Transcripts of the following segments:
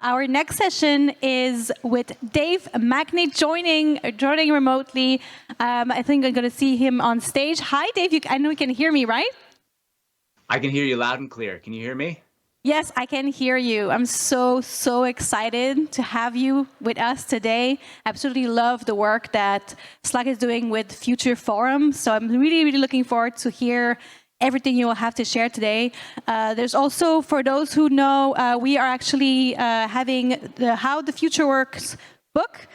Our next session is with Dave Macnee joining remotely. I think I'm going to see him on stage. Hi, Dave. I know you can hear me, right? I can hear you loud and clear. Can you hear me? Yes, I can hear you. I'm so excited to have you with us today. I absolutely love the work that Slack is doing with futureforum. So I'm really looking forward to hear everything you will have to share today. There's also, for those who know, we are actually having the How the Future Works book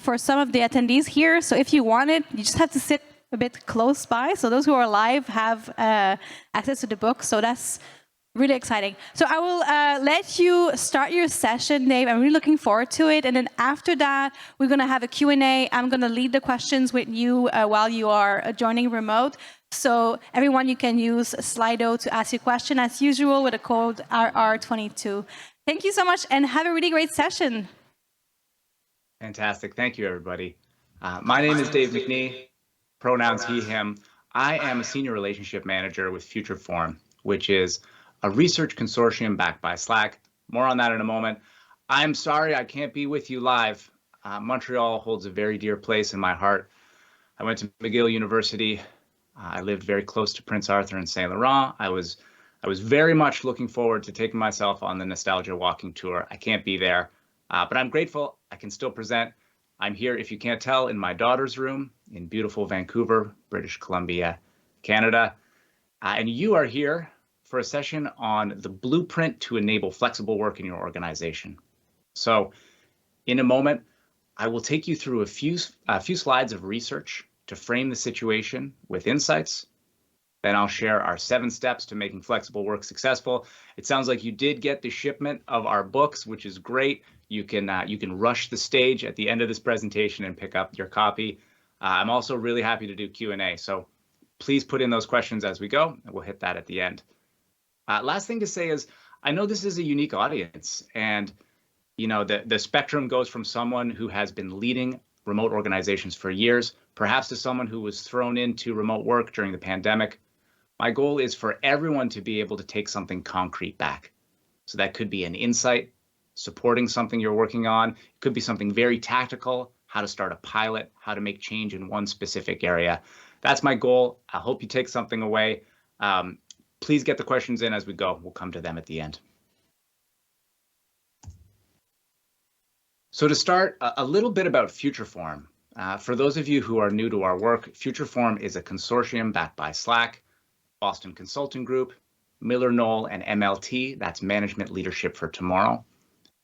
for some of the attendees here. So if you want it, you just have to sit a bit close by. So those who are live have access to the book. So that's really exciting. So I will let you start your session, Dave. I'm really looking forward to it. And then after that, we're going to have a Q&A. I'm going to lead the questions with you while you are joining remote. So everyone, you can use Slido to ask your question as usual with the code RR22. Thank you so much and have a really great session. Fantastic. Thank you, everybody. My name is Dave Macnee, pronouns he, him. I am a senior relationship manager with futureforum, which is a research consortium backed by Slack. More on that in a moment. I'm sorry I can't be with you live. Montreal holds a very dear place in my heart. I went to McGill University. I lived very close to Prince Arthur and Saint Laurent. I was very much looking forward to taking myself on the nostalgia walking tour. I can't be there, but I'm grateful I can still present. I'm here, if you can't tell, in my daughter's room in beautiful Vancouver, British Columbia, Canada. And you are here for a session on the blueprint to enable flexible work in your organization. So in a moment, I will take you through a few slides of research to frame the situation with insights. Then I'll share our 7 steps to making flexible work successful. It sounds like you did get the shipment of our books, which is great. You can rush the stage at the end of this presentation and pick up your copy. I'm also really happy to do Q&A. So please put in those questions as we go, and we'll hit that at the end. Last thing to say is, I know this is a unique audience, and the spectrum goes from someone who has been leading remote organizations for years, perhaps to someone who was thrown into remote work during the pandemic. My goal is for everyone to be able to take something concrete back. So that could be an insight, supporting something you're working on. It could be something very tactical, how to start a pilot, how to make change in one specific area. That's my goal. I hope you take something away. Please get the questions in as we go. We'll come to them at the end. So to start, a little bit about futureforum. For those of you who are new to our work, futureforum is a consortium backed by Slack, Boston Consulting Group, Miller Knoll, and MLT, that's Management Leadership for Tomorrow.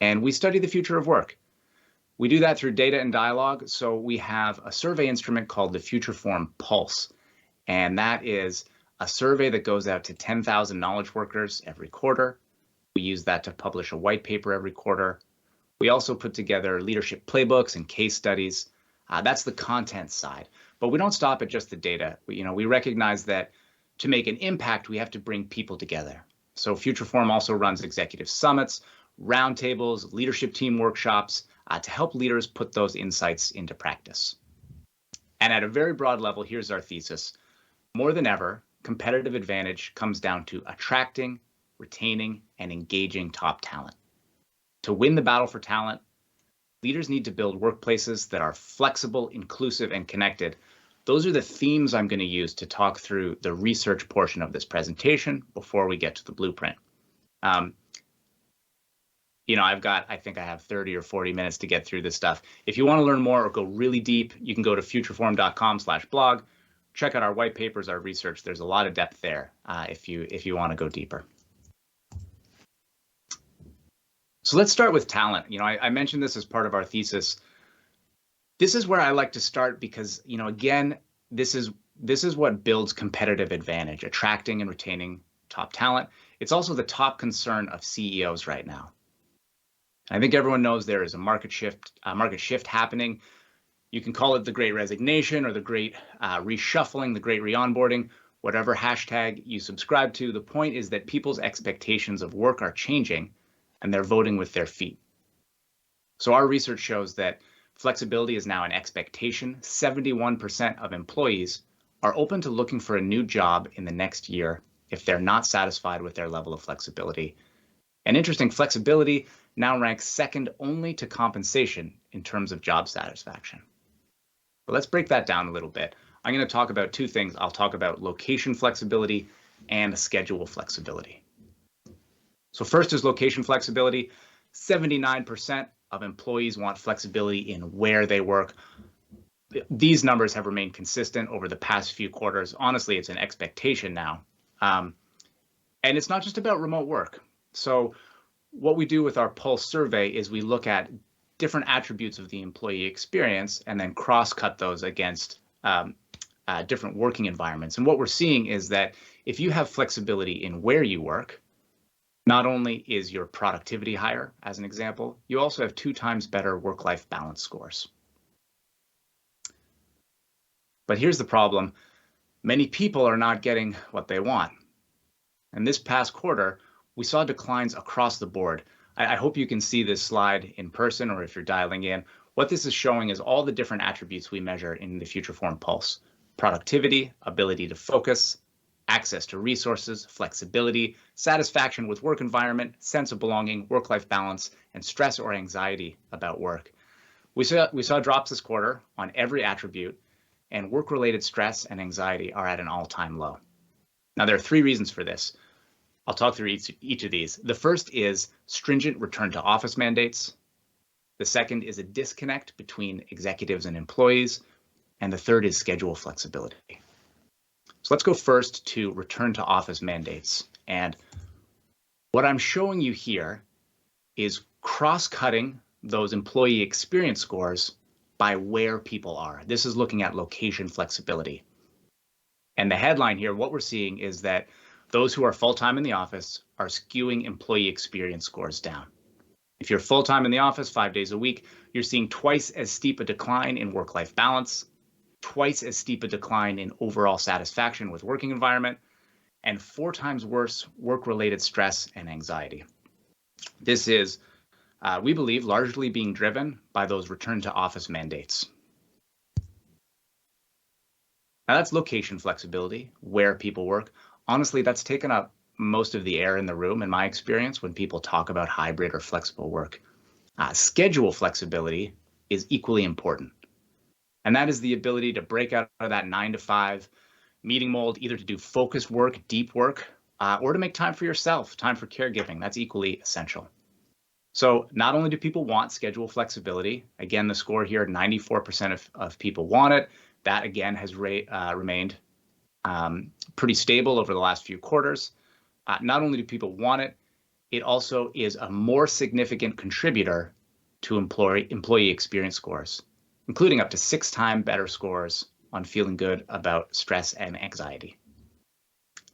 And we study the future of work. We do that through data and dialogue. So we have a survey instrument called the Futureforum Pulse. And that is a survey that goes out to 10,000 knowledge workers every quarter. We use that to publish a white paper every quarter. We also put together leadership playbooks and case studies. That's the content side. But we don't stop at just the data. We recognize that to make an impact, we have to bring people together. So futureforum also runs executive summits, roundtables, leadership team workshops to help leaders put those insights into practice. And at a very broad level, here's our thesis. More than ever, competitive advantage comes down to attracting, retaining, and engaging top talent. To win the battle for talent, leaders need to build workplaces that are flexible, inclusive, and connected. Those are the themes I'm going to use to talk through the research portion of this presentation before we get to the blueprint. I think I have 30 or 40 minutes to get through this stuff. If you want to learn more or go really deep, you can go to futureforum.com/blog. Check out our white papers, our research. There's a lot of depth there if you want to go deeper. So let's start with talent. I mentioned this as part of our thesis. This is where I like to start because, again, this is what builds competitive advantage, attracting and retaining top talent. It's also the top concern of CEOs right now. I think everyone knows there is a market shift happening. You can call it the Great Resignation or the Great Reshuffling, the Great Re-onboarding, whatever hashtag you subscribe to. The point is that people's expectations of work are changing and they're voting with their feet. So our research shows that flexibility is now an expectation. 71% of employees are open to looking for a new job in the next year if they're not satisfied with their level of flexibility. And interesting, flexibility now ranks second only to compensation in terms of job satisfaction. But let's break that down a little bit. I'm going to talk about two things. I'll talk about location flexibility and schedule flexibility. So first is location flexibility. 79% of employees want flexibility in where they work. These numbers have remained consistent over the past few quarters. Honestly, it's an expectation now. And it's not just about remote work. So what we do with our Pulse survey is we look at different attributes of the employee experience and then cross-cut those against different working environments. And what we're seeing is that if you have flexibility in where you work, not only is your productivity higher, as an example, you also have 2 times better work-life balance scores. But here's the problem. Many people are not getting what they want. And this past quarter, we saw declines across the board. I hope you can see this slide in person, or if you're dialing in. What this is showing is all the different attributes we measure in the Futureforum Pulse: productivity, ability to focus, access to resources, flexibility, satisfaction with work environment, sense of belonging, work-life balance, and stress or anxiety about work. We saw drops this quarter on every attribute, and work-related stress and anxiety are at an all-time low. Now, there are 3 reasons for this. I'll talk through each of these. The first is stringent return to office mandates. The second is a disconnect between executives and employees. And the third is schedule flexibility. So let's go first to return to office mandates. And what I'm showing you here is cross-cutting those employee experience scores by where people are. This is looking at location flexibility. And the headline here, what we're seeing is that those who are full-time in the office are skewing employee experience scores down. If you're full-time in the office 5 days a week, you're seeing twice as steep a decline in work-life balance, twice as steep a decline in overall satisfaction with working environment, and 4 times worse work-related stress and anxiety. This is, we believe, largely being driven by those return to office mandates. Now that's location flexibility, where people work. Honestly, that's taken up most of the air in the room, in my experience, when people talk about hybrid or flexible work. Schedule flexibility is equally important. And that is the ability to break out of that 9-to-5 meeting mold, either to do focused work, deep work, or to make time for yourself, time for caregiving. That's equally essential. So not only do people want schedule flexibility, again, the score here, 94% of people want it. That, again, has remained pretty stable over the last few quarters. Not only do people want it, it also is a more significant contributor to employee experience scores, including up to 6 times better scores on feeling good about stress and anxiety.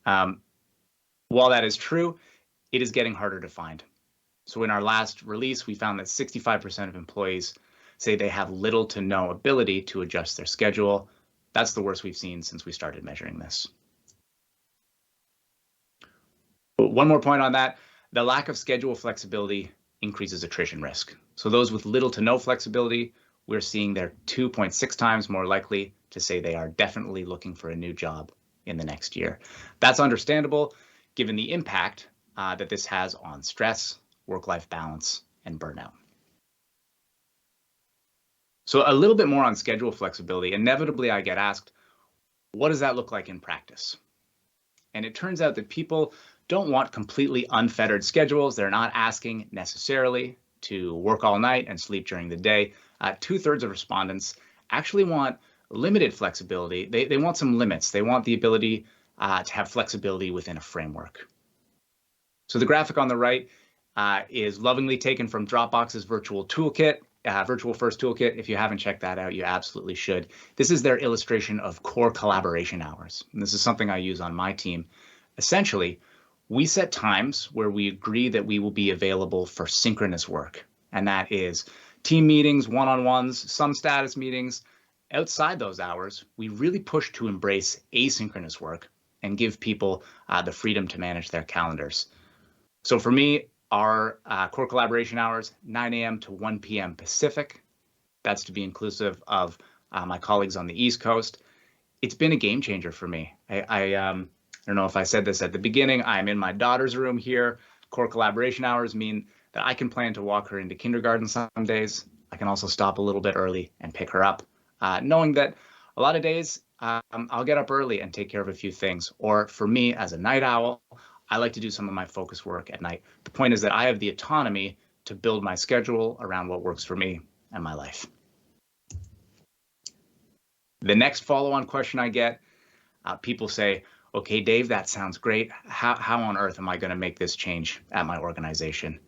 While that is true, it is getting harder to find. So in our last release, we found that 65% of employees say they have little to no ability to adjust their schedule. That's the worst we've seen since we started measuring this. But one more point on that, the lack of schedule flexibility increases attrition risk. So those with little to no flexibility, we're seeing they're 2.6 times more likely to say they are definitely looking for a new job in the next year. That's understandable given the impact that this has on stress, work-life balance, and burnout. So a little bit more on schedule flexibility. Inevitably, I get asked, what does that look like in practice? And it turns out that people don't want completely unfettered schedules. They're not asking necessarily to work all night and sleep during the day. 2/3 of respondents actually want limited flexibility. They want some limits. They want the ability to have flexibility within a framework. So the graphic on the right is lovingly taken from Dropbox's virtual toolkit, virtual-first toolkit. If you haven't checked that out, you absolutely should. This is their illustration of core collaboration hours. And this is something I use on my team. Essentially, we set times where we agree that we will be available for synchronous work. And that is team meetings, one-on-ones, some status meetings. Outside those hours, we really push to embrace asynchronous work and give people the freedom to manage their calendars. So for me, our core collaboration hours, 9 a.m. to 1 p.m. Pacific. That's to be inclusive of my colleagues on the East Coast. It's been a game changer for me. I don't know if I said this at the beginning. I'm in my daughter's room here. Core collaboration hours mean that I can plan to walk her into kindergarten some days. I can also stop a little bit early and pick her up, knowing that a lot of days I'll get up early and take care of a few things. Or for me, as a night owl, I like to do some of my focus work at night. The point is that I have the autonomy to build my schedule around what works for me and my life. The next follow-on question I get, people say, okay, Dave, that sounds great. How on earth am I going to make this change at my organization?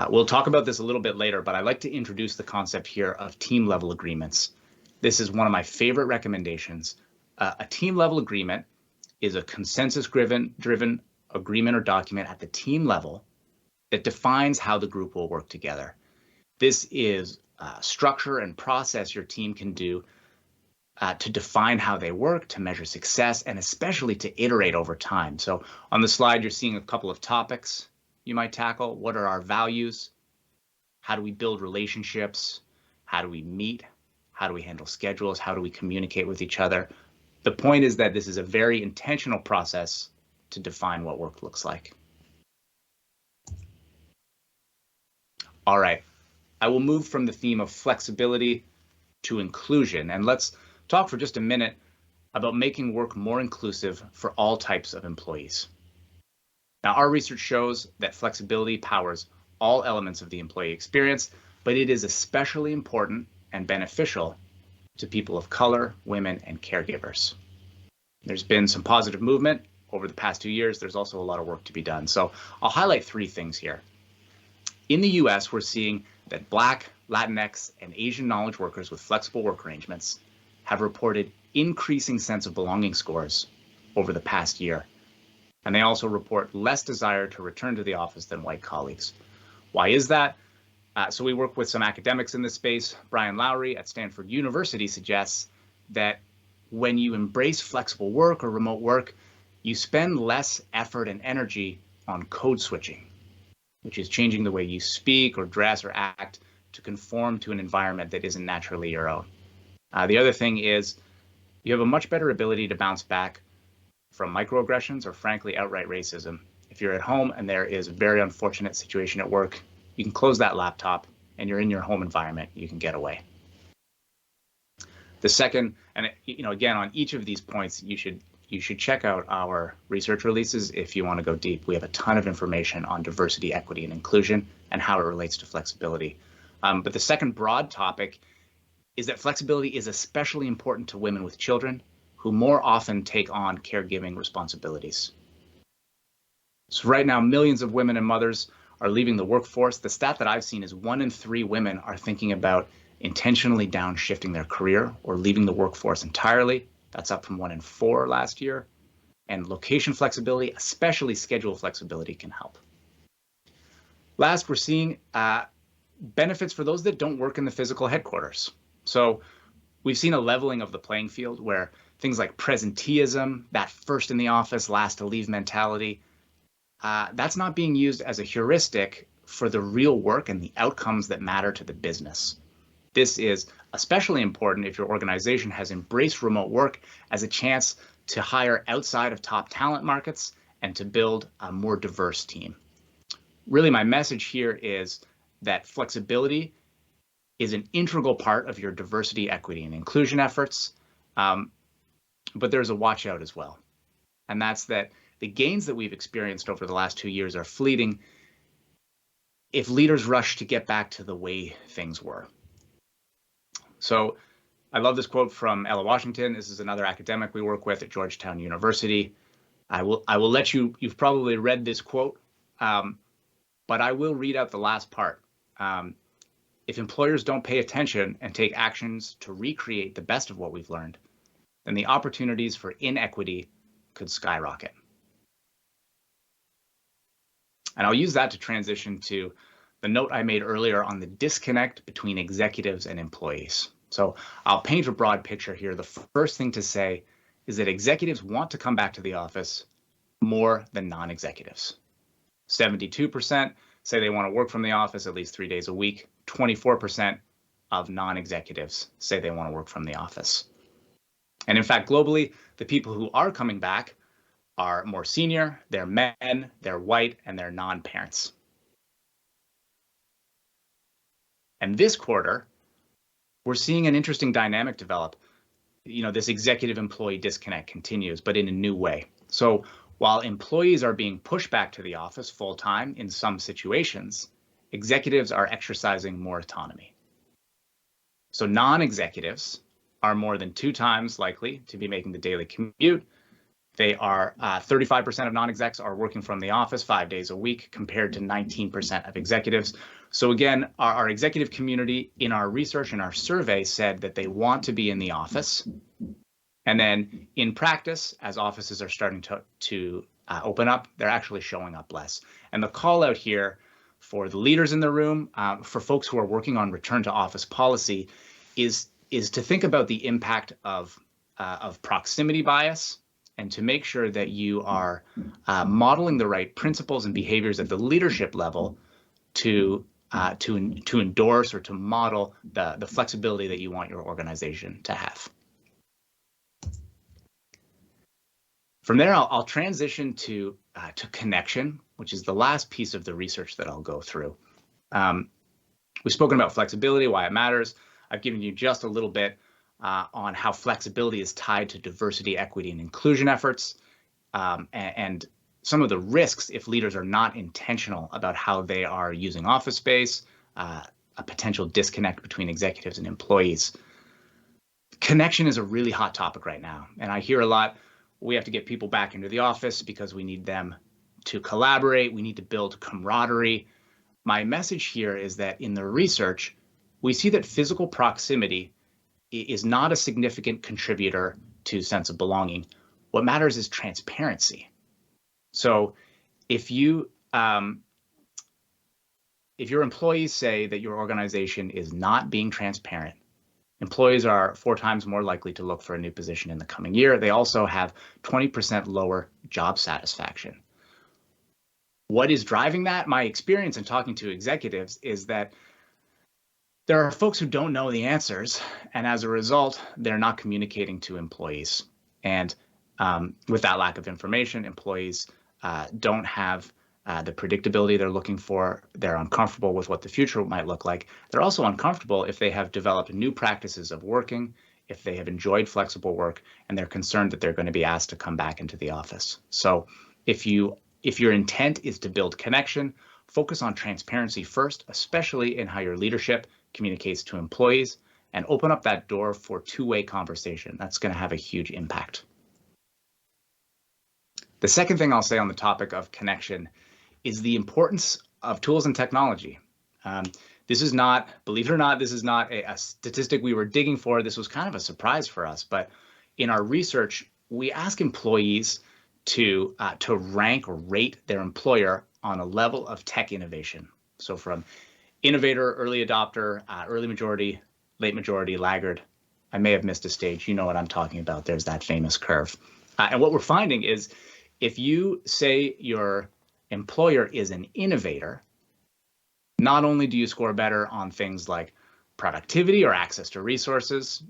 We'll talk about this a little bit later, but I'd like to introduce the concept here of team level agreements. This is one of my favorite recommendations. A team level agreement is a consensus-driven agreement or document at the team level that defines how the group will work together. This is structure and process your team can do to define how they work, to measure success, and especially to iterate over time. So on the slide, you're seeing a couple of topics you might tackle. What are our values? How do we build relationships? How do we meet? How do we handle schedules? How do we communicate with each other? The point is that this is a very intentional process to define what work looks like. All right, I will move from the theme of flexibility to inclusion, and let's talk for just a minute about making work more inclusive for all types of employees. Now, our research shows that flexibility powers all elements of the employee experience, but it is especially important and beneficial to people of color, women, and caregivers. There's been some positive movement over the past 2 years. There's also a lot of work to be done. So I'll highlight 3 things here. In the US, we're seeing that Black, Latinx, and Asian knowledge workers with flexible work arrangements have reported increasing sense of belonging scores over the past year. And they also report less desire to return to the office than white colleagues. Why is that? So we work with some academics in this space. Brian Lowry at Stanford University suggests that when you embrace flexible work or remote work, you spend less effort and energy on code switching, which is changing the way you speak or dress or act to conform to an environment that isn't naturally your own. The other thing is you have a much better ability to bounce back from microaggressions or frankly outright racism. If you're at home and there is a very unfortunate situation at work, you can close that laptop and you're in your home environment, you can get away. The second, and again, on each of these points, you should check out our research releases if you want to go deep. We have a ton of information on diversity, equity, and inclusion and how it relates to flexibility. But the second broad topic is that flexibility is especially important to women with children who more often take on caregiving responsibilities. So right now, millions of women and mothers are leaving the workforce. The stat that I've seen is 1 in 3 women are thinking about intentionally downshifting their career or leaving the workforce entirely. That's up from 1 in 4 last year. And location flexibility, especially schedule flexibility, can help. Last, we're seeing benefits for those that don't work in the physical headquarters. So we've seen a leveling of the playing field where things like presenteeism, that first in the office, last to leave mentality, that's not being used as a heuristic for the real work and the outcomes that matter to the business. This is especially important if your organization has embraced remote work as a chance to hire outside of top talent markets and to build a more diverse team. Really, my message here is that flexibility is an integral part of your diversity, equity, and inclusion efforts, but there's a watch out as well. And that's that the gains that we've experienced over the last 2 years are fleeting if leaders rush to get back to the way things were. So I love this quote from Ella Washington. This is another academic we work with at Georgetown University. I will let you've probably read this quote, but I will read out the last part. If employers don't pay attention and take actions to recreate the best of what we've learned, then the opportunities for inequity could skyrocket. And I'll use that to transition to the note I made earlier on the disconnect between executives and employees. So I'll paint a broad picture here. The first thing to say is that executives want to come back to the office more than non-executives. 72% say they want to work from the office at least 3 days a week. 24% of non-executives say they want to work from the office. And in fact, globally, the people who are coming back are more senior, they're men, they're white, and they're non-parents. And this quarter, we're seeing an interesting dynamic develop. This executive employee disconnect continues, but in a new way. So while employees are being pushed back to the office full time in some situations, executives are exercising more autonomy. So non-executives are more than 2 times likely to be making the daily commute. They are 35% of non-execs are working from the office 5 days a week compared to 19% of executives. So again, our executive community in our research and our survey said that they want to be in the office. And then in practice, as offices are starting to open up, they're actually showing up less. And the call out here for the leaders in the room, for folks who are working on return to office policy, is to think about the impact of proximity bias, and to make sure that you are modeling the right principles and behaviors at the leadership level to endorse or to model the flexibility that you want your organization to have. From there, I'll transition to connection, which is the last piece of the research that I'll go through. We've spoken about flexibility, why it matters. I've given you just a little bit on how flexibility is tied to diversity, equity, and inclusion efforts, and some of the risks if leaders are not intentional about how they are using office space, a potential disconnect between executives and employees. Connection is a really hot topic right now, and I hear a lot, we have to get people back into the office because we need them to collaborate, we need to build camaraderie. My message here is that in the research, we see that physical proximity is not a significant contributor to sense of belonging. What matters is transparency. So if your employees say that your organization is not being transparent, employees are 4 times more likely to look for a new position in the coming year. They also have 20% lower job satisfaction. What is driving that? My experience in talking to executives is that there are folks who don't know the answers, and as a result, they're not communicating to employees. And with that lack of information, employees don't have the predictability they're looking for. They're uncomfortable with what the future might look like. They're also uncomfortable if they have developed new practices of working, if they have enjoyed flexible work, and they're concerned that they're going to be asked to come back into the office. So if your intent is to build connection, focus on transparency first, especially in how your leadership communicates to employees, and open up that door for two-way conversation. That's going to have a huge impact. The second thing I'll say on the topic of connection is the importance of tools and technology. This is not, believe it or not, this is not a statistic we were digging for. This was kind of a surprise for us, but in our research, we ask employees to rank or rate their employer on a level of tech innovation. So from innovator, early adopter, early majority, late majority, laggard. I may have missed a stage. You know what I'm talking about. There's that famous curve. And what we're finding is if you say your employer is an innovator, not only do you score better on things like productivity or access to resources,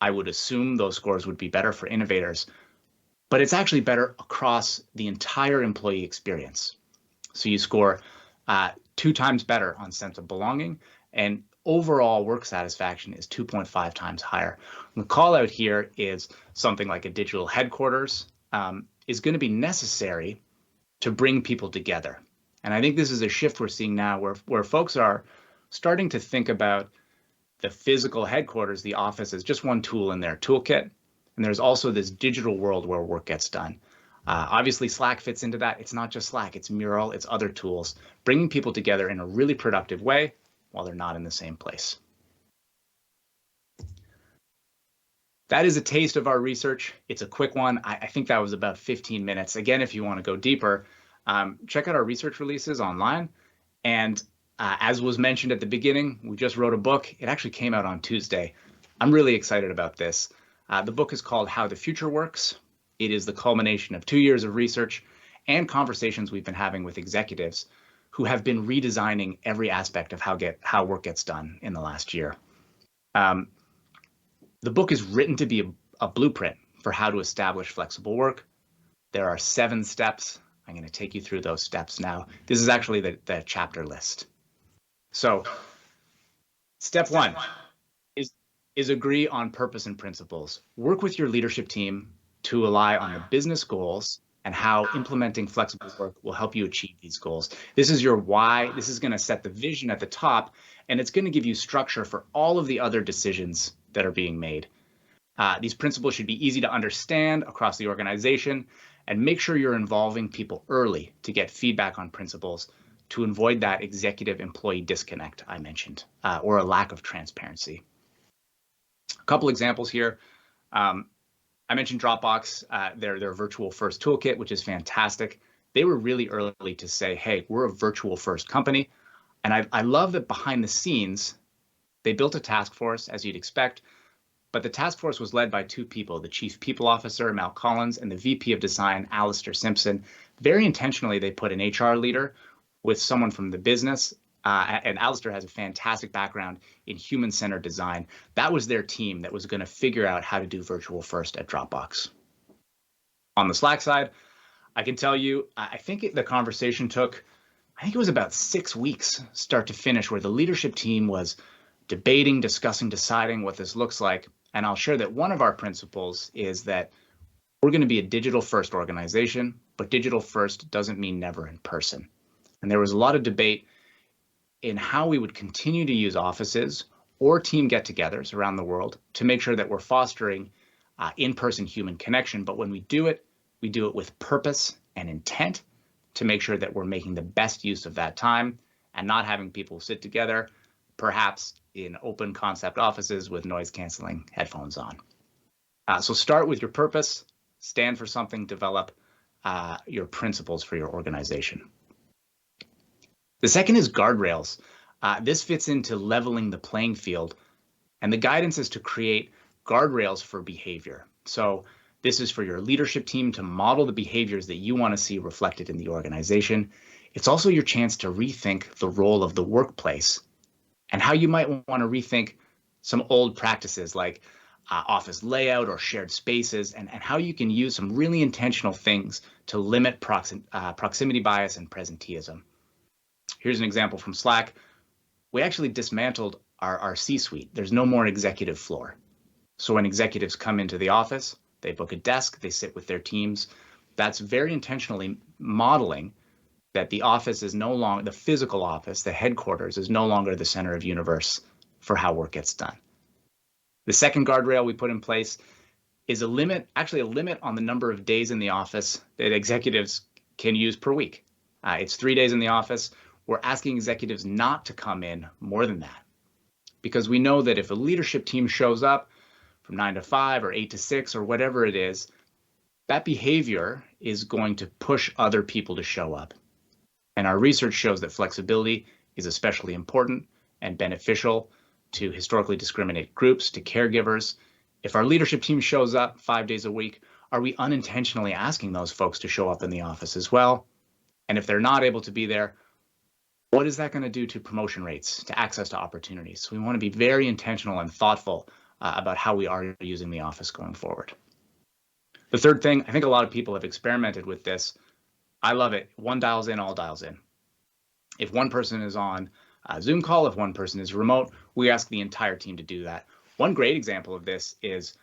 I would assume those scores would be better for innovators, but it's actually better across the entire employee experience. So you score 2 times better on sense of belonging, and overall work satisfaction is 2.5 times higher. The call out here is something like a digital headquarters is going to be necessary to bring people together. And I think this is a shift we're seeing now where folks are starting to think about the physical headquarters, the office, as just one tool in their toolkit. And there's also this digital world where work gets done. Obviously, Slack fits into that. It's not just Slack, it's Mural, it's other tools, bringing people together in a really productive way while they're not in the same place. That is a taste of our research. It's a quick one. I think that was about 15 minutes. Again, if you want to go deeper, check out our research releases online. And as was mentioned at the beginning, we just wrote a book. It actually came out on Tuesday. I'm really excited about this. The book is called How the Future Works. It is the culmination of 2 years of research and conversations we've been having with executives who have been redesigning every aspect of how work gets done in the last year. The book is written to be a blueprint for how to establish flexible work. There are 7 steps. I'm going to take you through those steps now. This is actually the chapter list. So Step one is agree on purpose and principles. Work with your leadership team to rely on the business goals and how implementing flexible work will help you achieve these goals. This is your why. This is going to set the vision at the top, and it's going to give you structure for all of the other decisions that are being made. These principles should be easy to understand across the organization, and make sure you're involving people early to get feedback on principles to avoid that executive employee disconnect I mentioned, or a lack of transparency. A couple examples here. I mentioned Dropbox, their virtual first toolkit, which is fantastic. They were really early to say, hey, we're a virtual first company. And I love that behind the scenes, they built a task force, as you'd expect, but the task force was led by two people, the Chief People Officer, Mal Collins, and the VP of Design, Alistair Simpson. Very intentionally, they put an HR leader with someone from the business, and Alistair has a fantastic background in human-centered design. That was their team that was going to figure out how to do virtual first at Dropbox. On the Slack side, I can tell you, I think the conversation took, I think it was about 6 weeks, start to finish, where the leadership team was debating, discussing, deciding what this looks like. And I'll share that one of our principles is that we're going to be a digital first organization, but digital first doesn't mean never in person. And there was a lot of debate in how we would continue to use offices or team get-togethers around the world to make sure that we're fostering in-person human connection. But when we do it with purpose and intent to make sure that we're making the best use of that time and not having people sit together, perhaps in open concept offices with noise canceling headphones on. So start with your purpose, stand for something, develop your principles for your organization. The second is guardrails. This fits into leveling the playing field, and the guidance is to create guardrails for behavior. So this is for your leadership team to model the behaviors that you want to see reflected in the organization. It's also your chance to rethink the role of the workplace and how you might want to rethink some old practices like office layout or shared spaces, and how you can use some really intentional things to limit proximity bias and presenteeism. Here's an example from Slack. We actually dismantled our C-suite. There's no more executive floor. So when executives come into the office, they book a desk, they sit with their teams. That's very intentionally modeling that the office is no longer, the physical office, the headquarters is no longer the center of universe for how work gets done. The second guardrail we put in place is a limit on the number of days in the office that executives can use per week. It's 3 days in the office. We're asking executives not to come in more than that, because we know that if a leadership team shows up from 9 to 5 or 8 to 6 or whatever it is, that behavior is going to push other people to show up. And our research shows that flexibility is especially important and beneficial to historically discriminated groups, to caregivers. If our leadership team shows up 5 days a week, are we unintentionally asking those folks to show up in the office as well? And if they're not able to be there, what is that going to do to promotion rates, to access to opportunities? So we want to be very intentional and thoughtful about how we are using the office going forward. The third thing, I think a lot of people have experimented with this. I love it. One dials in, all dials in. If one person is on a Zoom call, if one person is remote, we ask the entire team to do that. One great example of this is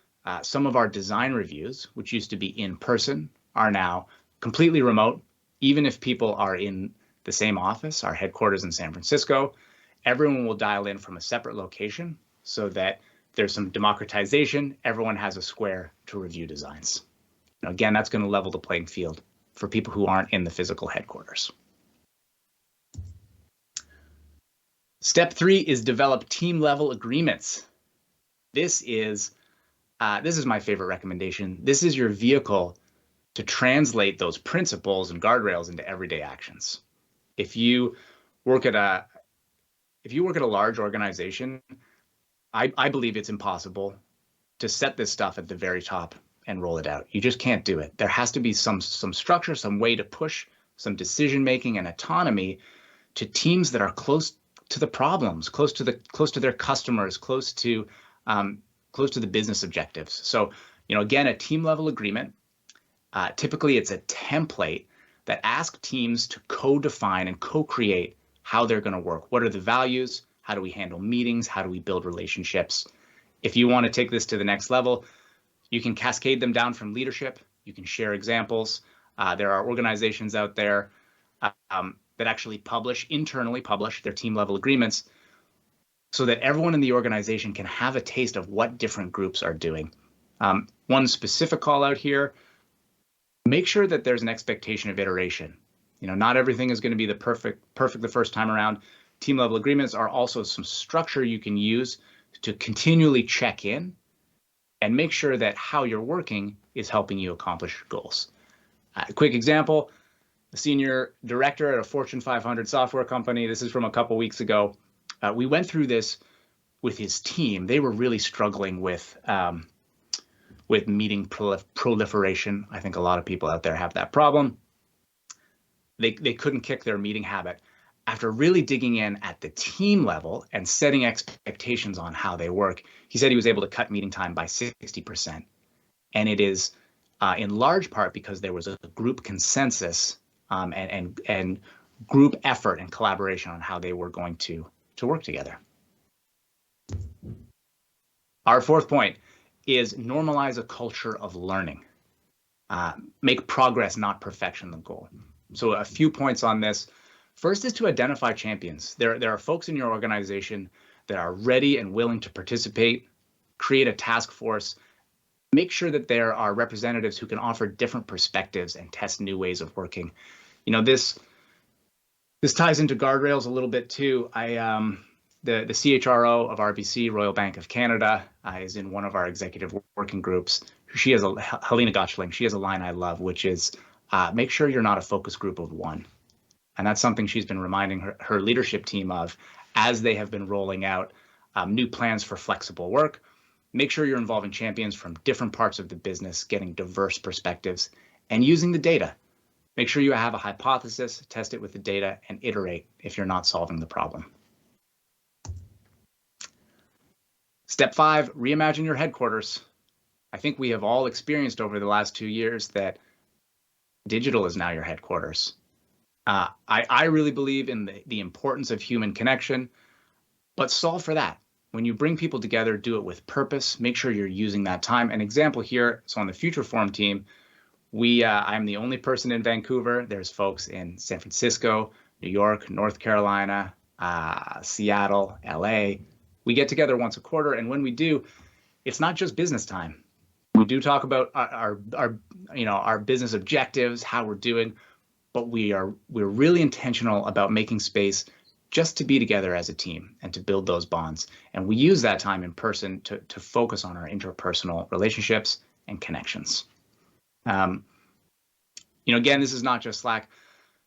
some of our design reviews, which used to be in person, are now completely remote. Even if people are in the same office, our headquarters in San Francisco, everyone will dial in from a separate location so that there's some democratization. Everyone has a square to review designs. Now, again, that's going to level the playing field for people who aren't in the physical headquarters. Step 3 is develop team level agreements. This is my favorite recommendation. This is your vehicle to translate those principles and guardrails into everyday actions. If you work at a large organization, I believe it's impossible to set this stuff at the very top and roll it out. You just can't do it. There has to be some structure, some way to push some decision making and autonomy to teams that are close to the problems, close to their customers, close to the business objectives. So, again, a team level agreement. Typically, it's a template that asks teams to co-define and co-create how they're going to work. What are the values? How do we handle meetings? How do we build relationships? If you want to take this to the next level, you can cascade them down from leadership. You can share examples. There are organizations out there that actually internally publish their team level agreements so that everyone in the organization can have a taste of what different groups are doing. One specific call out here, make sure that there's an expectation of iteration. Not everything is going to be the perfect the first time around. Team level agreements are also some structure you can use to continually check in and make sure that how you're working is helping you accomplish goals. A quick example, the senior director at a Fortune 500 software company, this is from a couple weeks ago, we went through this with his team. They were really struggling with meeting proliferation. I think a lot of people out there have that problem. They couldn't kick their meeting habit. After really digging in at the team level and setting expectations on how they work, he said he was able to cut meeting time by 60%. And it is in large part because there was a group consensus and group effort and collaboration on how they were going to work together. Our fourth point is normalize a culture of learning. Make progress, not perfection, the goal. So a few points on this. First is to identify champions. There are folks in your organization that are ready and willing to participate. Create a task force. Make sure that there are representatives who can offer different perspectives and test new ways of working. This ties into guardrails a little bit too. The CHRO of RBC, Royal Bank of Canada, is in one of our executive working groups. She has Helena Gottschling. She has a line I love, which is make sure you're not a focus group of one. And that's something she's been reminding her leadership team of as they have been rolling out new plans for flexible work. Make sure you're involving champions from different parts of the business, getting diverse perspectives, and using the data. Make sure you have a hypothesis, test it with the data, and iterate if you're not solving the problem. Step 5, reimagine your headquarters. I think we have all experienced over the last 2 years that digital is now your headquarters. I really believe in the importance of human connection, but solve for that. When you bring people together, do it with purpose. Make sure you're using that time. An example here, so on the futureforum team, I'm the only person in Vancouver. There's folks in San Francisco, New York, North Carolina, Seattle, LA. We get together once a quarter, and when we do, it's not just business time. We do talk about our business objectives, how we're doing, but we're really intentional about making space just to be together as a team and to build those bonds. And we use that time in person to focus on our interpersonal relationships and connections. Again, this is not just Slack.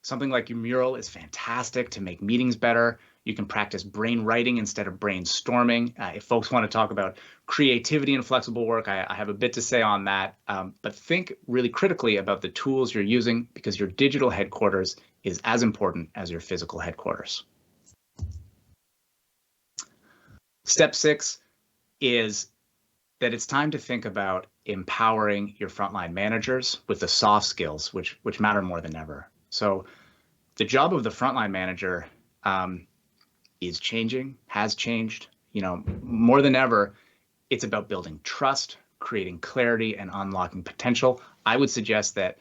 Something like your mural is fantastic to make meetings better. You can practice brain writing instead of brainstorming. If folks want to talk about creativity and flexible work, I have a bit to say on that. But think really critically about the tools you're using, because your digital headquarters is as important as your physical headquarters. Step 6 is that it's time to think about empowering your frontline managers with the soft skills, which matter more than ever. So the job of the frontline manager is changing, has changed. More than ever, it's about building trust, creating clarity, and unlocking potential. I would suggest that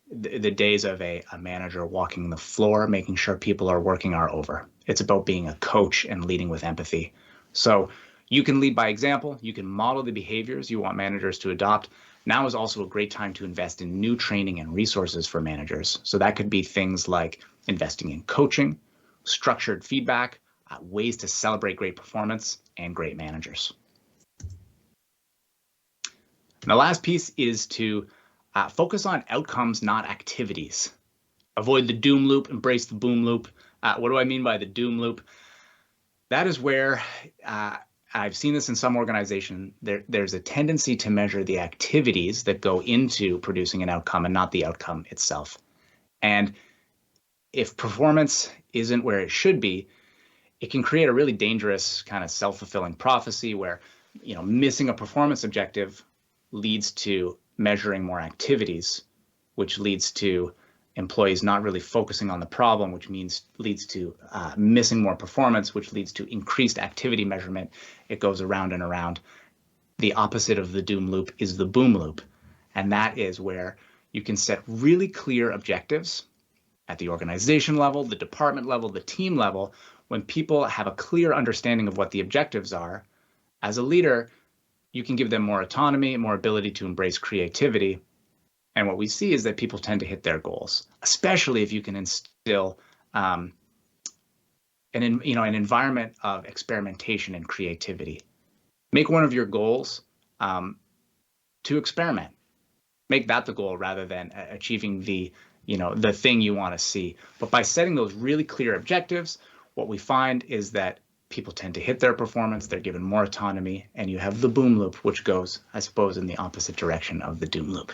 the days of a manager walking the floor, making sure people are working, are over. It's about being a coach and leading with empathy. So you can lead by example. You can model the behaviors you want managers to adopt. Now is also a great time to invest in new training and resources for managers. So that could be things like investing in coaching, structured feedback, ways to celebrate great performance, and great managers. And the last piece is to focus on outcomes, not activities. Avoid the doom loop, embrace the boom loop. What do I mean by the doom loop? That is where I've seen this in some organizations. There's a tendency to measure the activities that go into producing an outcome and not the outcome itself. And if performance isn't where it should be, it can create a really dangerous kind of self-fulfilling prophecy where, missing a performance objective leads to measuring more activities, which leads to employees not really focusing on the problem, which leads to missing more performance, which leads to increased activity measurement. It goes around and around. The opposite of the doom loop is the boom loop. And that is where you can set really clear objectives at the organization level, the department level, the team level. When people have a clear understanding of what the objectives are, as a leader, you can give them more autonomy, more ability to embrace creativity. And what we see is that people tend to hit their goals, especially if you can instill an environment of experimentation and creativity. Make one of your goals to experiment. Make that the goal rather than achieving the thing you want to see. But by setting those really clear objectives, what we find is that people tend to hit their performance, they're given more autonomy, and you have the boom loop, which goes, I suppose, in the opposite direction of the doom loop.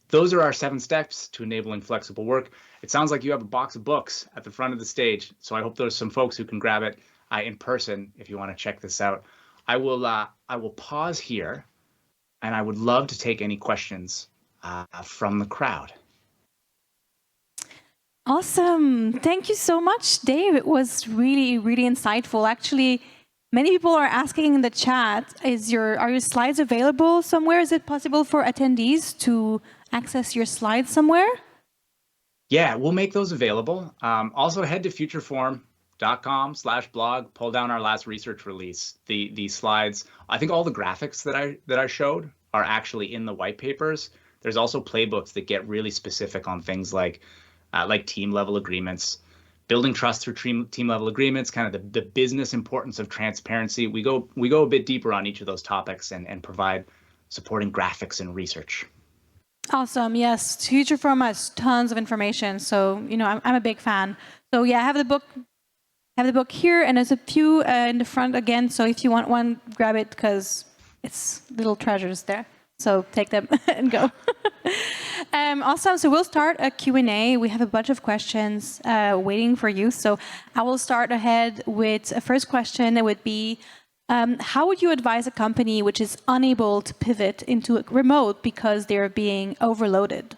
Those are our 7 steps to enabling flexible work. It sounds like you have a box of books at the front of the stage, so I hope there's some folks who can grab it in person if you want to check this out. I will pause here, and I would love to take any questions from the crowd. Awesome. Thank you so much, Dave. It was really, really insightful. Actually, many people are asking in the chat, are your slides available somewhere? Is it possible for attendees to access your slides somewhere? Yeah, we'll make those available. Also, head to futureforum.com/blog, pull down our last research release. The slides, I think all the graphics that I showed are actually in the white papers. There's also playbooks that get really specific on things like team level agreements, building trust through team level agreements, kind of the business importance of transparency. We go a bit deeper on each of those topics and provide supporting graphics and research. Awesome. Yes, Futureforum has tons of information. So I'm a big fan. So yeah, I have the book here, and there's a few in the front again. So if you want one, grab it because it's little treasures there. So take them and go. Awesome. So we'll start a Q&A. We have a bunch of questions waiting for you. So I will start ahead with a first question. It would be, how would you advise a company which is unable to pivot into remote because they're being overloaded?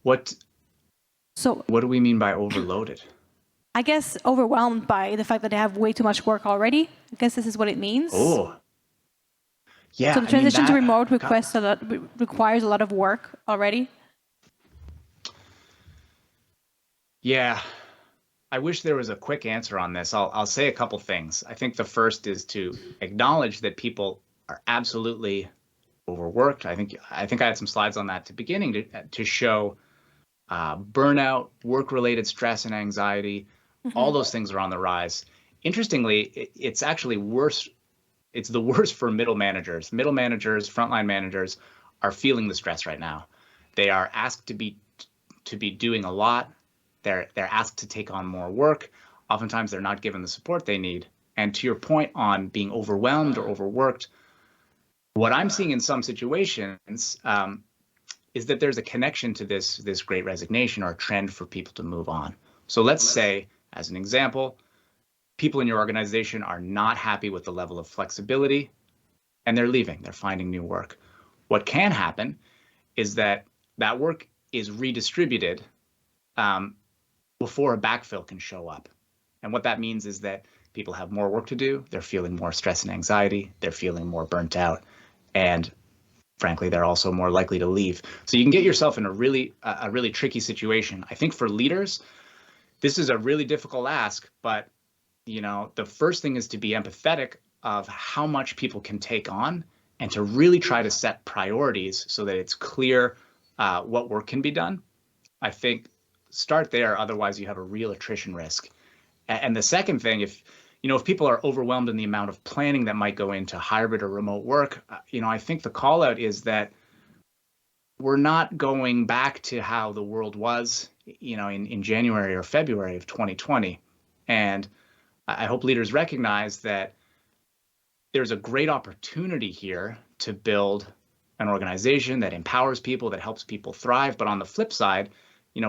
What do we mean by overloaded? I guess overwhelmed by the fact that they have way too much work already. I guess this is what it means. Oh. Yeah. So the transition to remote requires a lot of work already. Yeah. I wish there was a quick answer on this. I'll say a couple things. I think the first is to acknowledge that people are absolutely overworked. I think I had some slides on that at the beginning to show burnout, work-related stress and anxiety. Mm-hmm. All those things are on the rise. Interestingly, it's actually worse. It's the worst for middle managers. Middle managers, frontline managers are feeling the stress right now. They are asked to be doing a lot. They're asked to take on more work. Oftentimes they're not given the support they need. And to your point on being overwhelmed or overworked, what I'm seeing in some situations is that there's a connection to this great resignation or a trend for people to move on. So let's say, as an example, people in your organization are not happy with the level of flexibility and they're leaving, they're finding new work. What can happen is that work is redistributed before a backfill can show up. And what that means is that people have more work to do, they're feeling more stress and anxiety, they're feeling more burnt out, and frankly, they're also more likely to leave. So you can get yourself in a really tricky situation. I think for leaders, this is a really difficult ask, but the first thing is to be empathetic of how much people can take on and to really try to set priorities so that it's clear what work can be done. I think start there, otherwise you have a real attrition risk. And the second thing, if people are overwhelmed in the amount of planning that might go into hybrid or remote work, I think the call out is that we're not going back to how the world was, in January or February of 2020. And I hope leaders recognize that there's a great opportunity here to build an organization that empowers people, that helps people thrive. But on the flip side,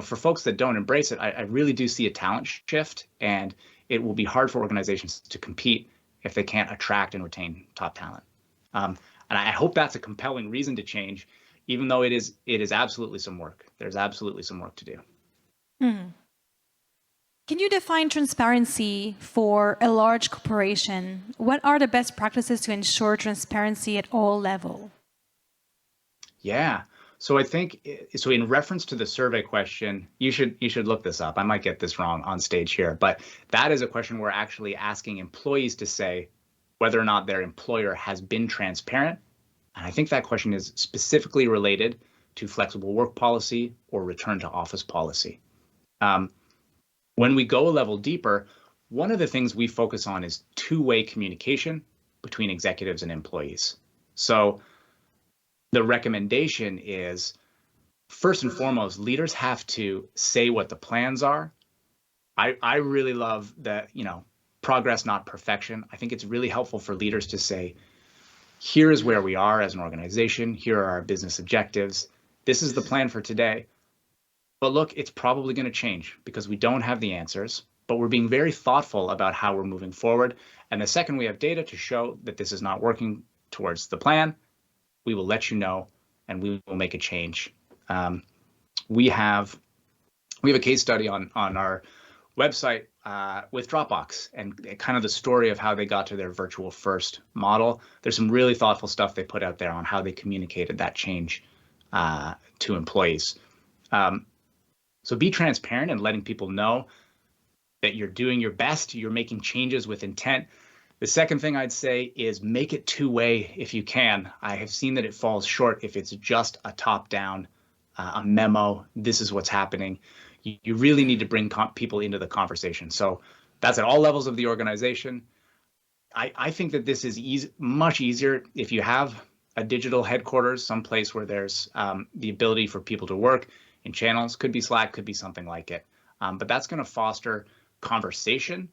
for folks that don't embrace it, I really do see a talent shift, and it will be hard for organizations to compete if they can't attract and retain top talent. And I hope that's a compelling reason to change. even though it is absolutely some work. There's absolutely some work to do. Can you define transparency for a large corporation? What are the best practices to ensure transparency at all levels? Yeah. So I think, so in reference to the survey question, you should look this up. I might get this wrong on stage here, but that is a question we're actually asking employees to say whether or not their employer has been transparent. And I think that question is specifically related to flexible work policy or return to office policy. When we go a level deeper, one of the things we focus on is two-way communication between executives and employees. So the recommendation is, first and foremost, leaders have to say what the plans are. I really love that, progress, not perfection. I think it's really helpful for leaders to say, here is where we are as an organization. Here are our business objectives. This is the plan for today. But look, it's probably going to change because we don't have the answers, but we're being very thoughtful about how we're moving forward. And the second we have data to show that this is not working towards the plan, we will let you know and we will make a change. We have a case study on our website with Dropbox and kind of the story of how they got to their virtual first model. There's some really thoughtful stuff they put out there on how they communicated that change to employees. So be transparent and letting people know that you're doing your best, you're making changes with intent. The second thing I'd say is make it two-way if you can. I have seen that it falls short if it's just a top-down, a memo, this is what's happening. You really need to bring people into the conversation. So that's at all levels of the organization. I think that this is much easier if you have a digital headquarters, someplace where there's the ability for people to work in channels. Could be Slack, could be something like it. But that's going to foster conversation.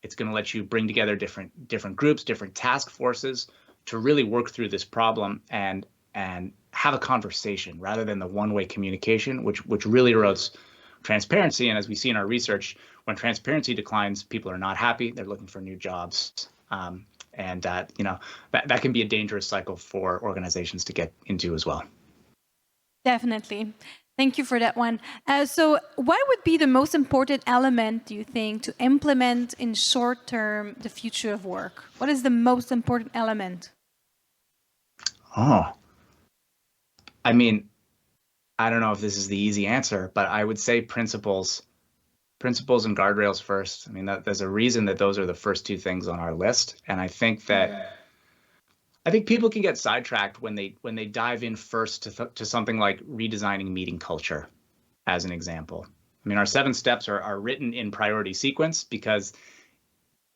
It's going to let you bring together different groups, different task forces to really work through this problem and have a conversation rather than the one-way communication, which really erodes transparency. And as we see in our research, when transparency declines, people are not happy. They're looking for new jobs. That can be a dangerous cycle for organizations to get into as well. Definitely. Thank you for that one. So what would be the most important element, do you think, to implement in short term the future of work? What is the most important element? Oh, I mean, I don't know if this is the easy answer, but I would say principles and guardrails first. I mean, there's a reason that those are the first two things on our list. And I think people can get sidetracked when they dive in first to something like redesigning meeting culture, as an example. I mean, our 7 steps are written in priority sequence because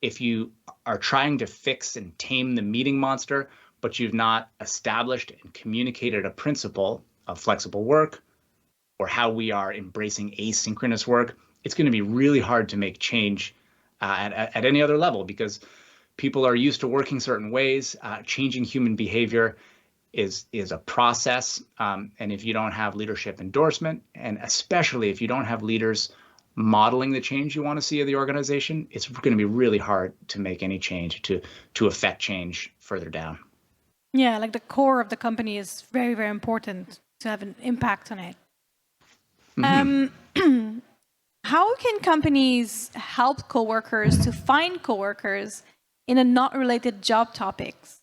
if you are trying to fix and tame the meeting monster, but you've not established and communicated a principle of flexible work or how we are embracing asynchronous work, it's going to be really hard to make change at any other level because people are used to working certain ways. Changing human behavior is a process. And if you don't have leadership endorsement, and especially if you don't have leaders modeling the change you want to see of the organization, it's going to be really hard to make any change to affect change further down. Yeah, like the core of the company is very, very important to have an impact on it. Mm-hmm. How can companies help coworkers to find coworkers in a not related job topics?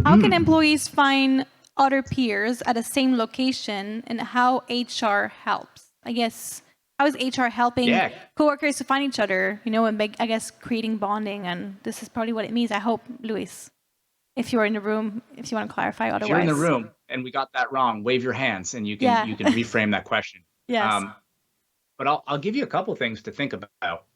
How can employees find other peers at the same location, and how HR helps? I guess, how is HR helping coworkers to find each other, and creating bonding? And this is probably what it means, I hope, Luis. If you're in the room, if you want to clarify otherwise. If you're in the room and we got that wrong, wave your hands and you can reframe that question. Yes. But I'll give you a couple things to think about.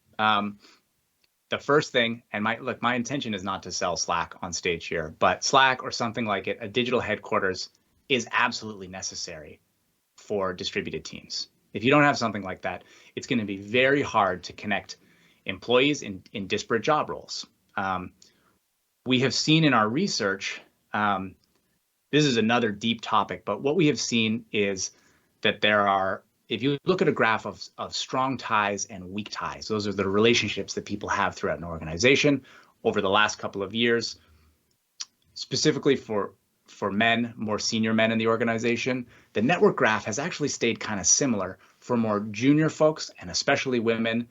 The first thing, and my intention is not to sell Slack on stage here, but Slack or something like it, a digital headquarters is absolutely necessary for distributed teams. If you don't have something like that, it's going to be very hard to connect employees in disparate job roles. We have seen in our research, this is another deep topic, but what we have seen is that there are, if you look at a graph of strong ties and weak ties, those are the relationships that people have throughout an organization over the last couple of years, specifically for for men, more senior men in the organization, the network graph has actually stayed kind of similar. For more junior folks, and especially women,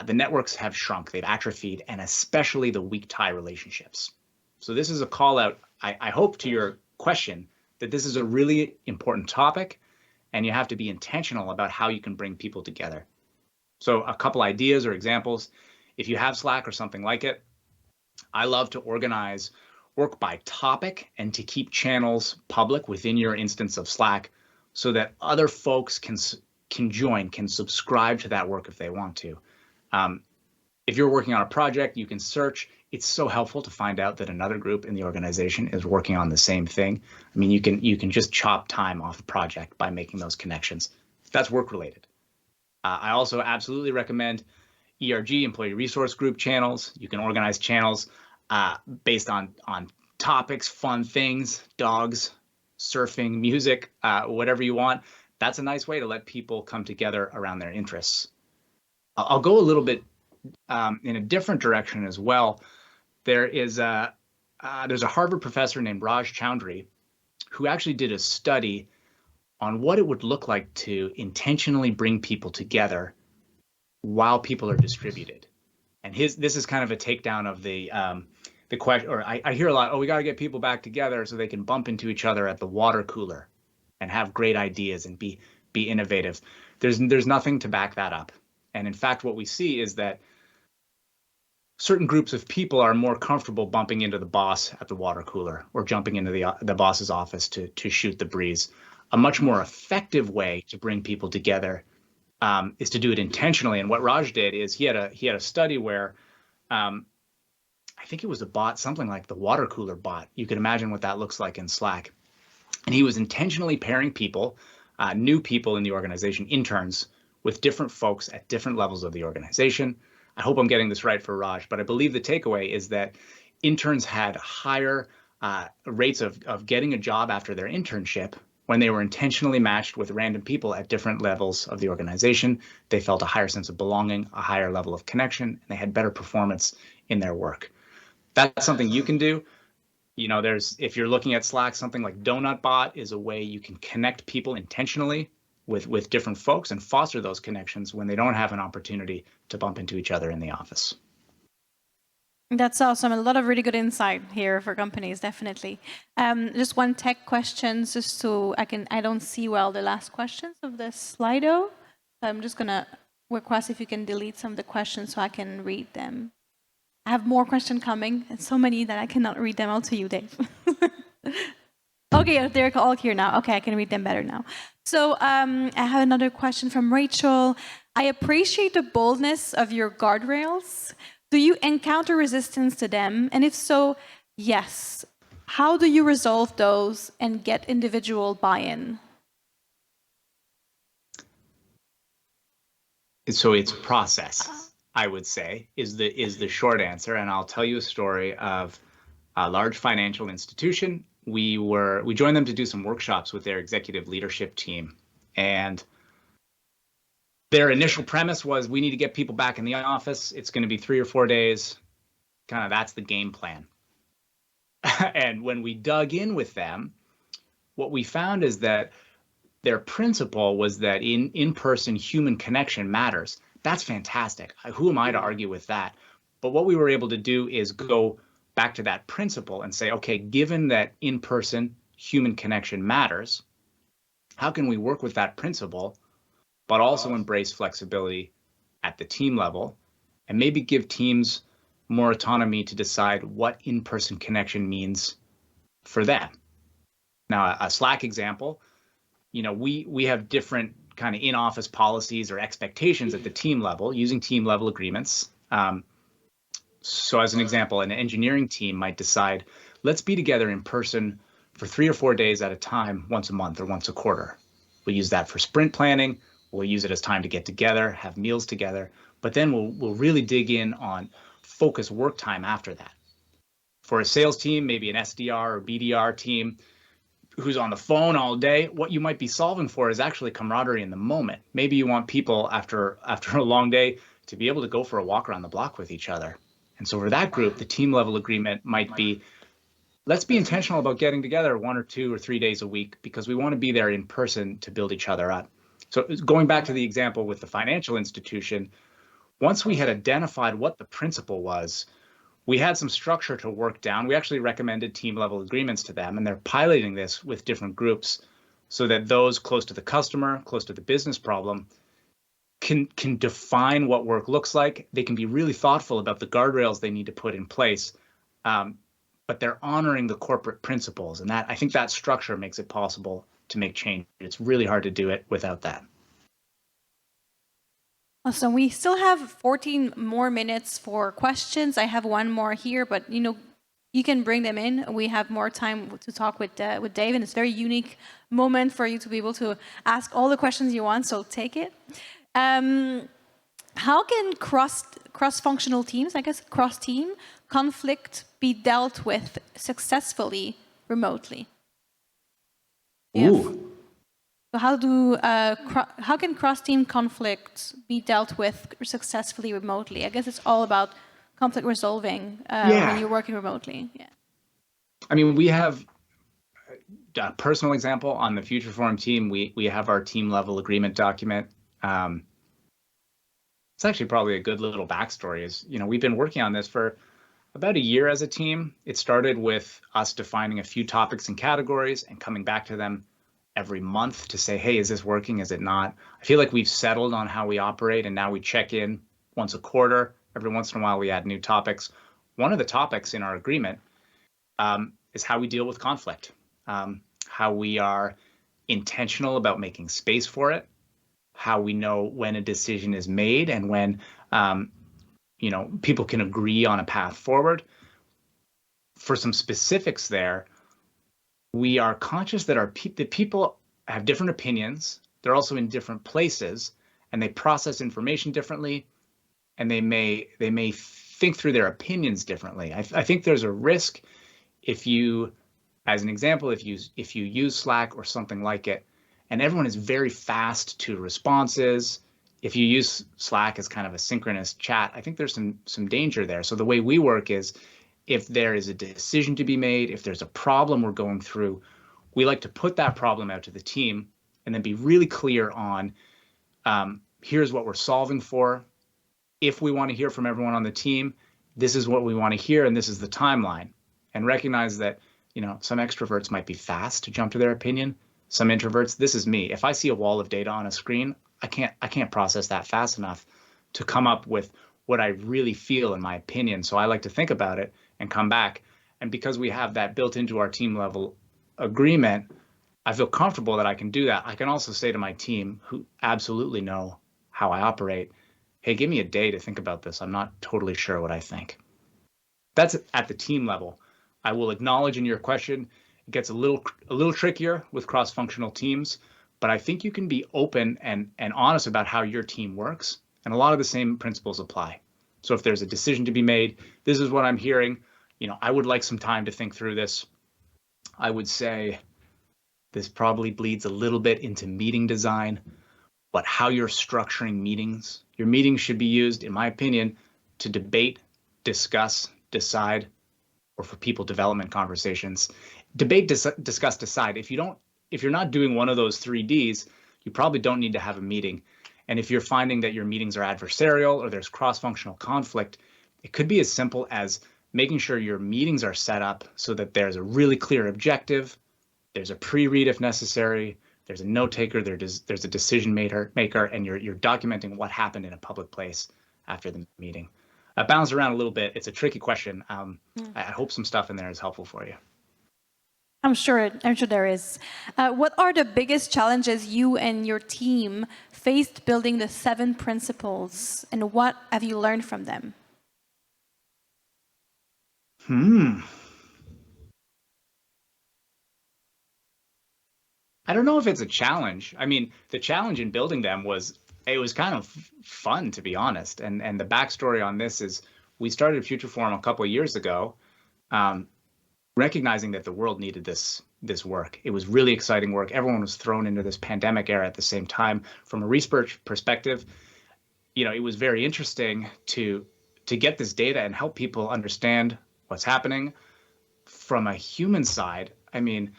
the networks have shrunk, they've atrophied, and especially the weak tie relationships. So this is a call out, I hope, to your question, that this is a really important topic, and you have to be intentional about how you can bring people together. So a couple ideas or examples. If you have Slack or something like it, I love to organize work by topic and to keep channels public within your instance of Slack so that other folks can join, can subscribe to that work if they want to. If you're working on a project, you can search. It's so helpful to find out that another group in the organization is working on the same thing. I mean, you can just chop time off a project by making those connections. That's work related. I also absolutely recommend ERG, Employee Resource Group channels. You can organize channels based on topics, fun things, dogs, surfing, music, whatever you want. That's a nice way to let people come together around their interests. I'll go a little bit in a different direction as well. There's a Harvard professor named Raj Chowdhury who actually did a study on what it would look like to intentionally bring people together while people are distributed. And this is kind of a takedown of the question, or I hear a lot, oh, we got to get people back together so they can bump into each other at the water cooler and have great ideas and be innovative. There's nothing to back that up. And in fact, what we see is that certain groups of people are more comfortable bumping into the boss at the water cooler or jumping into the boss's office to shoot the breeze. A much more effective way to bring people together is to do it intentionally. And what Raj did is he had a study where I think it was a bot, something like the water cooler bot. You can imagine what that looks like in Slack. And he was intentionally pairing people, new people in the organization, interns, with different folks at different levels of the organization. I hope I'm getting this right for Raj, but I believe the takeaway is that interns had higher rates of getting a job after their internship when they were intentionally matched with random people at different levels of the organization. They felt a higher sense of belonging, a higher level of connection, and they had better performance in their work. That's something you can do. You know, if you're looking at Slack, something like Donut Bot is a way you can connect people intentionally with different folks and foster those connections when they don't have an opportunity to bump into each other in the office. That's awesome. A lot of really good insight here for companies, definitely. Just one tech question, just so I don't see well the last questions of the Slido. So I'm just gonna request if you can delete some of the questions so I can read them. I have more questions coming, and so many that I cannot read them all to you, Dave. Okay, they're all here now. Okay, I can read them better now. So I have another question from Rachel. I appreciate the boldness of your guardrails. Do you encounter resistance to them? And if so, yes. How do you resolve those and get individual buy-in? So it's process, I would say, is the short answer. And I'll tell you a story of a large financial institution. We joined them to do some workshops with their executive leadership team. And their initial premise was, we need to get people back in the office. It's going to be 3 or 4 days. Kind of that's the game plan. And when we dug in with them, what we found is that their principle was that in-person human connection matters. That's fantastic. Who am I to argue with that? But what we were able to do is go back to that principle and say, okay, given that in-person human connection matters, how can we work with that principle, but also embrace flexibility at the team level and maybe give teams more autonomy to decide what in-person connection means for them? Now, a Slack example, you know, we have different kind of in-office policies or expectations at the team level using team level agreements. So as an example, an engineering team might decide, let's be together in person for 3 or 4 days at a time, once a month or once a quarter. We'll use that for sprint planning. We'll use it as time to get together, have meals together, but then we'll really dig in on focus work time after that. For a sales team, maybe an SDR or BDR team who's on the phone all day, what you might be solving for is actually camaraderie in the moment. Maybe you want people after a long day to be able to go for a walk around the block with each other. And so for that group, the team level agreement might be, let's be intentional about getting together 1 or 2 or 3 days a week because we want to be there in person to build each other up. So going back to the example with the financial institution, once we had identified what the principle was, we had some structure to work down. We actually recommended team level agreements to them, and they're piloting this with different groups so that those close to the customer, close to the business problem, can define what work looks like. They can be really thoughtful about the guardrails they need to put in place, but they're honoring the corporate principles. And that, I think that structure makes it possible to make change. It's really hard to do it without that. Awesome. We still have 14 more minutes for questions. I have one more here, but you can bring them in. We have more time to talk with Dave, and it's a very unique moment for you to be able to ask all the questions you want. So take it. How can cross-functional teams, I guess cross-team conflict, be dealt with successfully remotely? Ooh. So how can cross-team conflict be dealt with successfully remotely? I guess it's all about conflict resolving when you're working remotely. Yeah. I mean, we have a personal example on the futureforum team. We have our team level agreement document. It's actually probably a good little backstory. Is we've been working on this for about a year as a team. It started with us defining a few topics and categories and coming back to them every month to say, hey, is this working? Is it not? I feel like we've settled on how we operate, and now we check in once a quarter. Every once in a while, we add new topics. One of the topics in our agreement is how we deal with conflict, how we are intentional about making space for it, how we know when a decision is made and when people can agree on a path forward. For some specifics there, we are conscious that the people have different opinions. They're also in different places, and they process information differently, and they may think through their opinions differently. I think there's a risk if you, as an example, if you use Slack or something like it, and everyone is very fast to responses. If you use Slack as kind of a synchronous chat, I think there's some danger there. So the way we work is, if there is a decision to be made, if there's a problem we're going through, we like to put that problem out to the team and then be really clear on, here's what we're solving for. If we want to hear from everyone on the team, this is what we want to hear, and this is the timeline. And recognize that, some extroverts might be fast to jump to their opinion. Some introverts, this is me. If I see a wall of data on a screen, I can't process that fast enough to come up with what I really feel in my opinion. So I like to think about it and come back. And because we have that built into our team level agreement, I feel comfortable that I can do that. I can also say to my team, who absolutely know how I operate, hey, give me a day to think about this. I'm not totally sure what I think. That's at the team level. I will acknowledge in your question, it gets a little trickier with cross-functional teams, but I think you can be open and honest about how your team works. And a lot of the same principles apply. So if there's a decision to be made, this is what I'm hearing. I would like some time to think through this. I would say this probably bleeds a little bit into meeting design, but how you're structuring meetings. Your meetings should be used, in my opinion, to debate, discuss, decide, or for people development conversations. Debate, discuss, decide. If you're not doing one of those 3 Ds, you probably don't need to have a meeting. And if you're finding that your meetings are adversarial or there's cross-functional conflict, it could be as simple as making sure your meetings are set up so that there's a really clear objective, there's a pre-read if necessary, there's a note taker, there's a decision maker, and you're documenting what happened in a public place after the meeting. Bounce around a little bit. It's a tricky question. I hope some stuff in there is helpful for you. I'm sure there is. What are the biggest challenges you and your team faced building the 7 principles, and what have you learned from them? I don't know if it's a challenge. I mean, the challenge in building them was kind of fun, to be honest. And the backstory on this is we started futureforum a couple of years ago, recognizing that the world needed this work. It was really exciting work. Everyone was thrown into this pandemic era at the same time. From a research perspective, it was very interesting to get this data and help people understand what's happening, from a human side, I mean,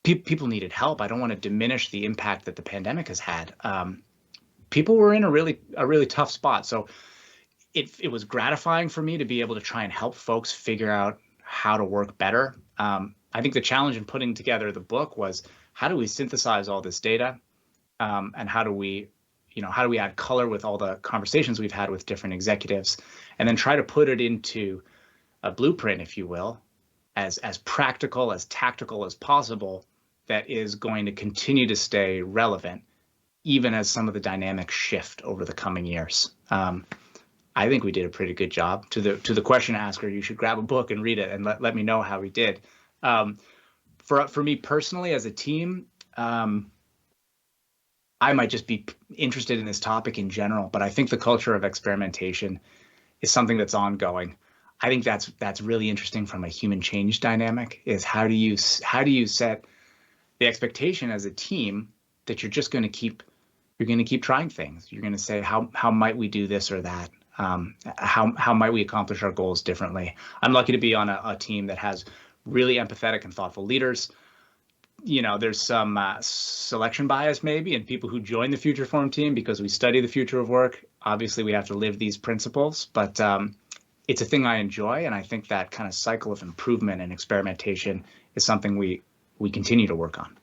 people needed help. I don't want to diminish the impact that the pandemic has had. People were in a really tough spot. So it was gratifying for me to be able to try and help folks figure out how to work better. I think the challenge in putting together the book was, how do we synthesize all this data, and how do we add color with all the conversations we've had with different executives, and then try to put it into a blueprint, if you will, as practical, as tactical as possible, that is going to continue to stay relevant, even as some of the dynamics shift over the coming years. I think we did a pretty good job. To the question asker, you should grab a book and read it and let me know how we did. For me personally, as a team, I might just be interested in this topic in general, but I think the culture of experimentation is something that's ongoing. I think that's really interesting from a human change dynamic. Is how do you set the expectation as a team that you're going to keep trying things. You're going to say, how might we do this or that? How might we accomplish our goals differently? I'm lucky to be on a team that has really empathetic and thoughtful leaders. There's some selection bias maybe in people who join the Futureforum team because we study the future of work. Obviously, we have to live these principles, but it's a thing I enjoy, and I think that kind of cycle of improvement and experimentation is something we continue to work on.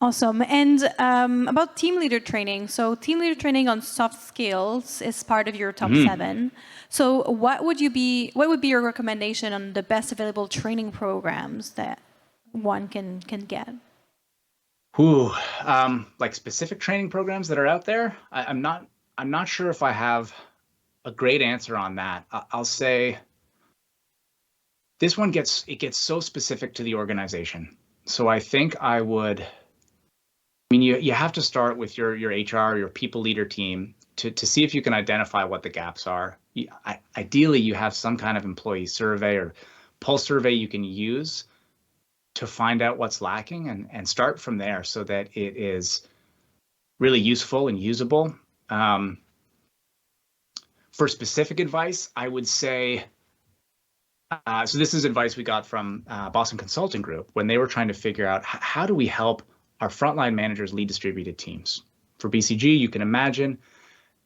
Awesome. And about team leader training. So team leader training on soft skills is part of your top 7. So what would be your recommendation on the best available training programs that one can get? Like specific training programs that are out there? I'm not sure if I have a great answer on that. I'll say this one gets so specific to the organization. So I think you have to start with your HR, your people leader team to see if you can identify what the gaps are. Ideally, you have some kind of employee survey or pulse survey you can use to find out what's lacking and start from there so that it is really useful and usable. For specific advice, I would say, so this is advice we got from Boston Consulting Group when they were trying to figure out how do we help our frontline managers lead distributed teams. For BCG, you can imagine,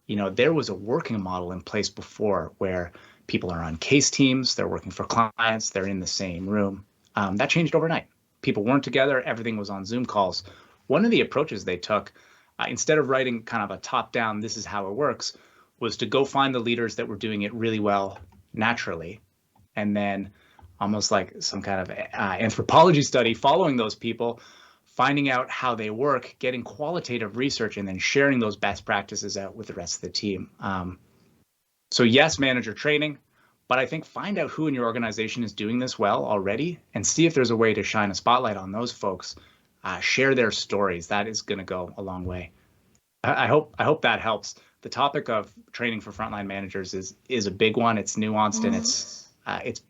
there was a working model in place before where people are on case teams, they're working for clients, they're in the same room. That changed overnight. People weren't together, everything was on Zoom calls. One of the approaches they took, instead of writing kind of a top-down, this is how it works, was to go find the leaders that were doing it really well naturally, and then almost like some kind of anthropology study following those people, finding out how they work, getting qualitative research, and then sharing those best practices out with the rest of the team. So yes, manager training, but I think find out who in your organization is doing this well already and see if there's a way to shine a spotlight on those folks, share their stories. That is going to go a long way. I hope that helps. The topic of training for frontline managers is a big one. It's nuanced and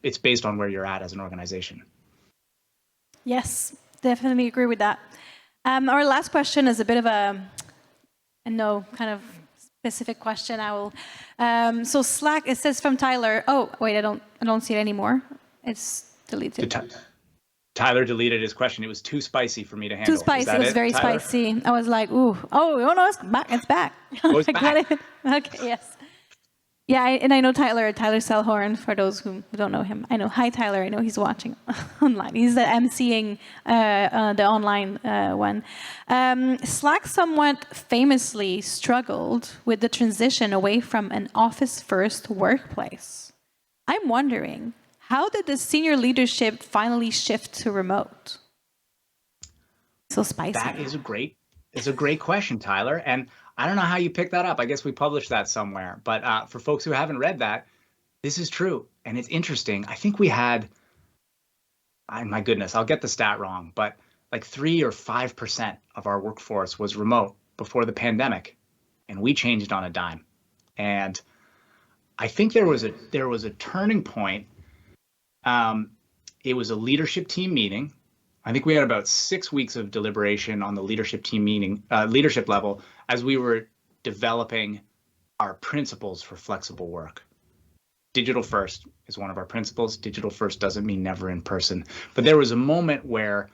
it's based on where you're at as an organization. Yes, definitely agree with that. Our last question is a bit of kind of specific question. So Slack, it says from Tyler. Oh, wait, I don't see it anymore. It's deleted. Tyler deleted his question. It was too spicy for me to handle. Too spicy. It was very Tyler? Spicy. I was like, ooh, oh no, it's back. It's back. Oh, it's back. Okay, yes. Yeah, and I know Tyler Selhorn, for those who don't know him. I know. Hi, Tyler. I know he's watching online. He's the emceeing the online one. Slack somewhat famously struggled with the transition away from an office-first workplace. I'm wondering, how did the senior leadership finally shift to remote? So spicy. That is a great question, Tyler. And I don't know how you picked that up. I guess we published that somewhere. But for folks who haven't read that, this is true. And it's interesting. I think we had, my goodness, I'll get the stat wrong, but like 3 or 5% of our workforce was remote before the pandemic. And we changed on a dime. And I think there was a turning point. It was a leadership team meeting. I think we had about 6 weeks of deliberation on the leadership team meeting, leadership level, as we were developing our principles for flexible work. digital first is one of our principles. Digital first doesn't mean never in person. But there was a moment where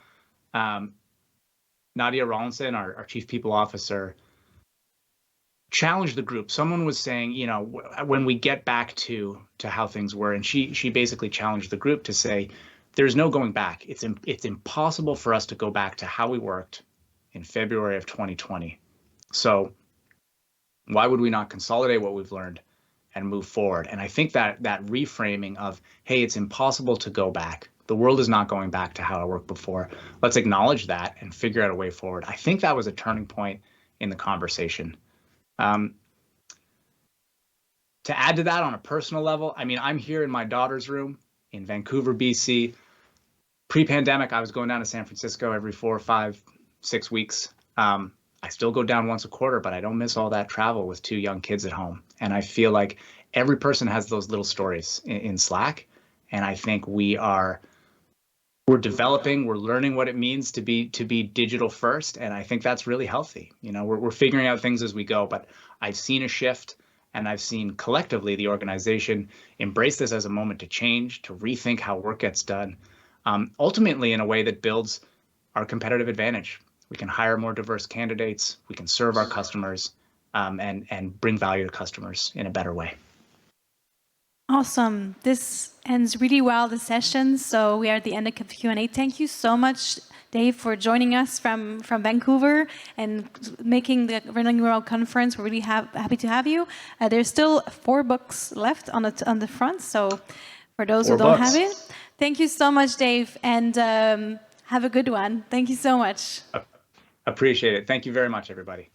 Nadia Rawlinson, our chief people officer, challenged the group. Someone was saying, you know, when we get back to how things were, and she basically challenged the group to say, there's no going back. It's impossible for us to go back to how we worked in February of 2020. So why would we not consolidate what we've learned and move forward? And I think that reframing of, hey, it's impossible to go back. The world is not going back to how I worked before. Let's acknowledge that and figure out a way forward. I think that was a turning point in the conversation. To add to that on a personal level, I mean, I'm here in my daughter's room in Vancouver, BC. Pre-pandemic, I was going down to San Francisco every 4, 5, 6 weeks. I still go down once a quarter, but I don't miss all that travel with 2 young kids at home. And I feel like every person has those little stories in Slack. And I think we're developing, we're learning what it means to be digital first. And I think that's really healthy. You know, we're figuring out things as we go, but I've seen a shift, and I've seen collectively the organization embrace this as a moment to change, to rethink how work gets done, ultimately in a way that builds our competitive advantage. We can hire more diverse candidates, we can serve our customers, and bring value to customers in a better way. Awesome. This ends really well, the session. So we are at the end of Q&A. Thank you so much, Dave, for joining us from Vancouver and making the Running Remote conference. We're really happy to have you. There's still 4 books left on the front. So for those who don't have it, thank you so much, Dave, and have a good one. Thank you so much. Appreciate it. Thank you very much, everybody.